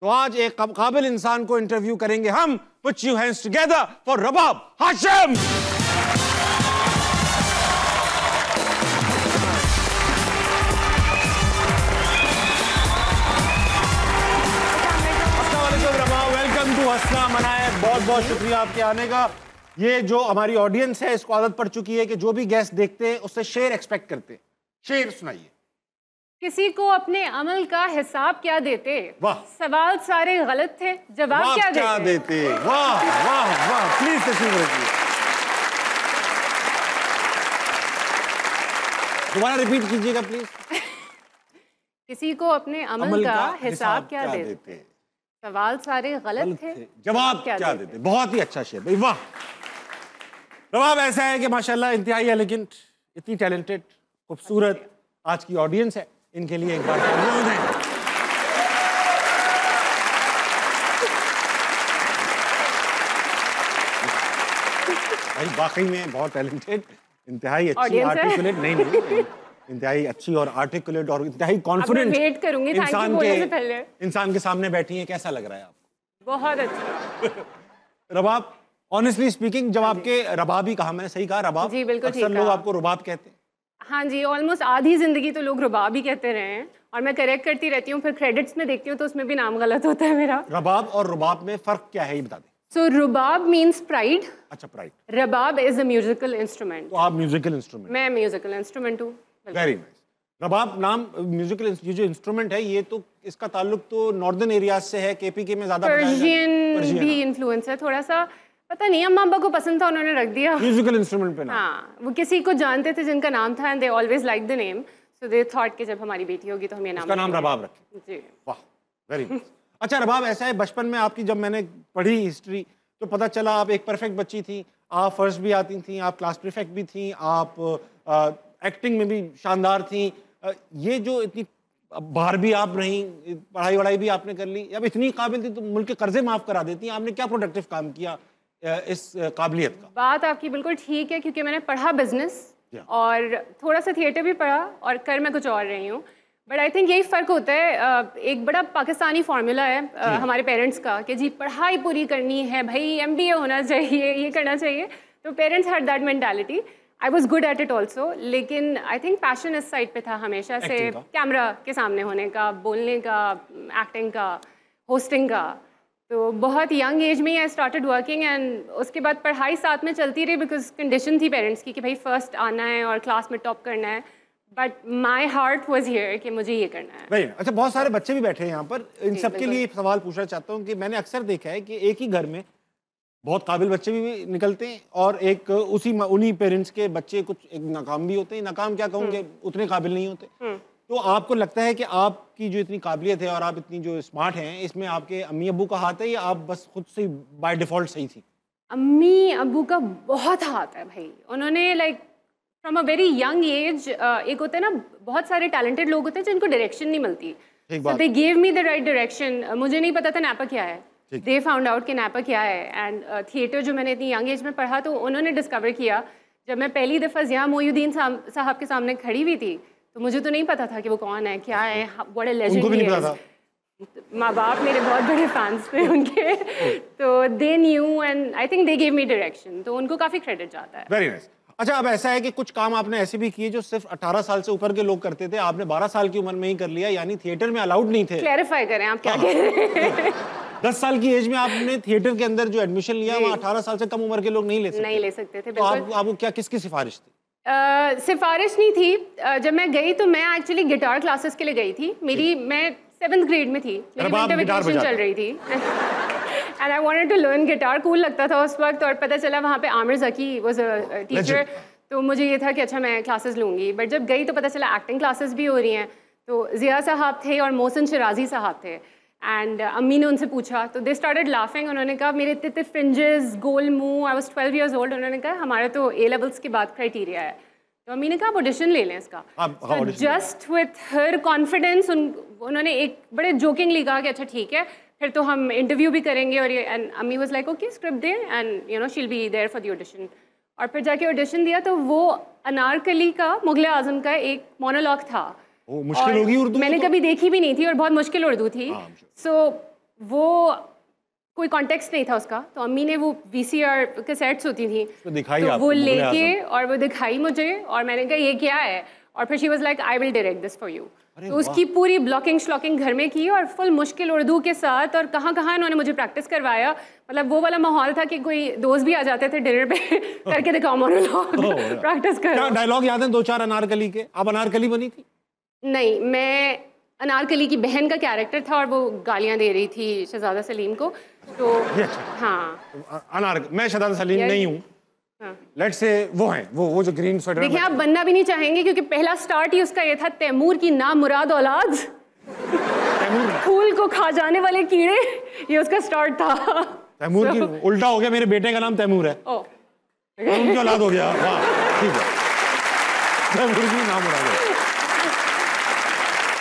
तो आज एक काबिल इंसान को इंटरव्यू करेंगे हम। Put your hands together for Rabab Hashim. हंसना मनाए, बहुत बहुत शुक्रिया आपके आने का। ये जो हमारी ऑडियंस है इसको आदत पड़ चुकी है कि जो भी गेस्ट देखते हैं उससे शेर एक्सपेक्ट करते हैं। शेर सुनाइए। किसी को अपने अमल का हिसाब क्या देते? वाह। सवाल सारे गलत थे, जवाब क्या देते? वाह वाह वाह, प्लीज तशरीफ रखिए। दोबारा रिपीट कीजिएगा प्लीज। किसी को अपने अमल का हिसाब क्या देते? सवाल सारे गलत थे, जवाब क्या देते? बहुत ही अच्छा शेर भाई, वाह। रबाब ऐसा है कि माशाल्लाह इंतहाई एलिगेंट, इतनी टैलेंटेड, खूबसूरत आज की ऑडियंस है, इनके लिए एक बार भाई वाकई में बहुत टैलेंटेड, इंतहाई अच्छी, आर्टिकुलेट नहीं इंतहाई अच्छी और आर्टिकुलेट और इंतहाई कॉन्फिडेंट वेट करूंगी इंसान के सामने बैठी है। कैसा लग रहा है आपको? बहुत अच्छा। रबाब, ऑनेस्टली स्पीकिंग, जब आपके रबाब ही कहा, मैंने सही कहा रबाब? जी बिल्कुल, अक्सर लोग आपको रुबाब कहते हैं। हाँ जी, ऑलमोस्ट आधी जिंदगी तो लोग रुबाब ही कहते रहे हैं और मैं करेक्ट करती रहती हूँ, फिर क्रेडिट्स में देखती हूँ तो उसमें भी नाम गलत होता है मेरा। रबाब और रुबाब में फर्क क्या है ये बता दें। So Rubab means pride. अच्छा, pride. Rabab is a musical instrument. तो आप म्यूजिकल इंस्ट्रूमेंट? मैं म्यूजिकल इंस्ट्रूमेंट हूँ। Very nice. रबाब नाम म्यूजिकल, ये जो इंस्ट्रूमेंट है ये तो इसका ताल्लुक तो नॉर्दर्न एरियाज से है, केपी के में ज्यादा पर्शियन भी इन्फ्लुएंस है थोड़ा सा, पता नहीं अम्मा अब्बा को पसंद था, उन्होंने रख दिया म्यूजिकल इंस्ट्रूमेंट पे नाम। हाँ, वो किसी को जानते थे जिनका नाम था and they always like the name, so they thought कि जब हमारी बेटी होगी तो हम ये नाम, उसका नाम रबाब रखें। जी वाह, वेरी नाइस। अच्छा रबाब, ऐसा है बचपन में आपकी, जब मैंने पढ़ी हिस्ट्री तो पता चला आप एक परफेक्ट बच्ची थी, आप फर्स्ट भी आती थी, आप क्लास प्रीफेक्ट भी थी, आप एक्टिंग में भी शानदार थी। ये जो इतनी बाहर भी आप रही, पढ़ाई वढ़ाई भी आपने कर ली, अब इतनी काबिल थी तो मुल्क के कर्जे माफ करा देती, आपने क्या प्रोडक्टिव काम किया इस काबिलियत का? बात आपकी बिल्कुल ठीक है, क्योंकि मैंने पढ़ा बिजनेस और थोड़ा सा थिएटर भी पढ़ा और कर मैं कुछ और रही हूँ, बट आई थिंक यही फ़र्क होता है। एक बड़ा पाकिस्तानी फार्मूला है हमारे पेरेंट्स का कि जी पढ़ाई पूरी करनी है भाई, MBA होना चाहिए, ये करना चाहिए, तो parents had that mentality. I was good at it also, लेकिन आई थिंक पैशन इस साइड पे था हमेशा से, कैमरा के सामने होने का, बोलने का, एक्टिंग का, होस्टिंग का। तो बहुत यंग एज में ही आई स्टार्टेड वर्किंग एंड उसके बाद पढ़ाई साथ में चलती रही, बिकॉज कंडीशन थी पेरेंट्स की कि भाई फर्स्ट आना है और क्लास में टॉप करना है, but my heart was here कि मुझे ये करना है। भाई अच्छा, बहुत सारे बच्चे भी बैठे हैं यहाँ पर, इन सब के लिए सवाल पूछना चाहता हूँ कि मैंने अक्सर देखा है कि एक ही घर में बहुत काबिल बच्चे भी निकलते हैं और एक उन्हीं पेरेंट्स के बच्चे कुछ एक नाकाम भी होते हैं, नाकाम क्या कहूँगे, उतने काबिल नहीं होते। तो आपको लगता है कि आपकी जो इतनी काबिलियत है और आप इतनी जो स्मार्ट हैं, इसमें आपके अम्मी अब्बू का हाथ है या आप बस खुद से बाय डिफॉल्ट सही थी? अम्मी अब्बू का बहुत हाथ है भाई, उन्होंने like from a very young age, एक होता है ना बहुत सारे टैलेंटेड लोग होते हैं जिनको डायरेक्शन नहीं मिलती, so they gave me the right direction। मुझे नहीं पता था नैपा क्या है, they found out कि नैपा क्या है, एंड थिएटर जो मैंने इतनी यंग एज में पढ़ा तो उन्होंने डिस्कवर किया। जब मैं पहली दफ़ा ज़िया मोइनुद्दीन साहब के सामने खड़ी हुई थी तो मुझे तो नहीं पता था कि वो कौन है, क्या है, what a legend he is. माँ बाप मेरे बहुत बड़े फैंस थे उनके, तो they knew and I think they give me direction, तो उनको काफ़ी क्रेडिट जाता है। Very nice. अच्छा, अब ऐसा है कि कुछ काम आपने ऐसे भी किए जो सिर्फ 18 साल से ऊपर के लोग करते थे, आपने 12 साल की उम्र में ही कर लिया, यानी थिएटर में अलाउड नहीं थे। क्लैरिफाई करें आप क्या कह रहे हैं? 10 साल की एज में आपने थिएटर के अंदर जो एडमिशन लिया वहाँ 18 साल से कम उम्र के लोग नहीं ले सकते थे। तो आपको क्या, किसकी सिफारिश थी? सिफारिश नहीं थी। जब मैं गई तो मैं एक्चुअली गिटार क्लासेस के लिए गई थी। मैं 7th ग्रेड में थी, मेरी विंटर वेकेशन चल रही थी and I wanted to learn guitar, cool लगता था उस वक्त, और पता चला वहाँ पे Aamir Zaki was a teacher, तो मुझे ये था कि अच्छा मैं क्लासेस लूँगी। बट जब गई तो पता चला एक्टिंग क्लासेस भी हो रही हैं, तो ज़िया साहब थे और मोहसिन शिराजी साहब थे, एंड अम्मी ने उनसे पूछा तो दे स्टार्टेड लाफिंग। उन्होंने कहा मेरे इतने फ्रिंजेस, गोल मुंह, आई वाज 12 years old, उन्होंने कहा हमारा तो A levels के बाद क्राइटेरिया है। तो अम्मी ने कहा आप ऑडिशन ले लें इसका। जस्ट विथ हर कॉन्फिडेंस उन्होंने एक बड़े जोकिंगली कहा कि अच्छा ठीक है, फिर तो हम इंटरव्यू भी करेंगे, और एंड अम्मी वाज लाइक ओके स्क्रिप्ट दे and you know she will be there for the audition. और फिर जाके ऑडिशन दिया तो वो अनारकली का, मुगल आजम का एक मोनोलॉग था। मुश्किल होगी उर्दू, मैंने कभी देखी भी नहीं थी और बहुत मुश्किल उर्दू थी। सो वो कोई कॉन्टेक्स्ट नहीं था उसका, तो अम्मी ने वो VCR कैसेट्स होती थी तो वो लेके और वो दिखाई मुझे और मैंने कहा ये क्या है, और फिर she was like I will direct this for you. तो उसकी पूरी ब्लॉकिंग श्लॉकिंग घर में की और फुल मुश्किल उर्दू के साथ, और कहाँ कहाँ इन्होंने मुझे प्रैक्टिस करवाया। मतलब वो वाला माहौल था कि कोई दोस्त भी आ जाते थे डिनर पे करके दिखाओ मोनोलॉग, प्रैक्टिस करो। क्या डायलॉग याद है 2-4 अनारकली के? आप अनारकली बनी थी? नहीं, मैं अनारकली की बहन का कैरेक्टर था और वो गालियाँ दे रही थी शहजादा सलीम को। तो हाँ, मैं शहजादा सलीम नहीं हूँ। लेट्स से वो हैं, वो जो ग्रीन स्वेटर। देखिए आप बनना भी नहीं चाहेंगे क्योंकि पहला स्टार्ट ही उसका ये था, तैमूर की नामुराद औलाद, फूल को खा जाने वाले कीड़े, ये उसका स्टार्ट था। तैमूर की उल्टा हो गया, मेरे बेटे का नाम तैमूर है, उनकी औलाद हो गया। वाह, ठीक है, तैमूर की नामुराद।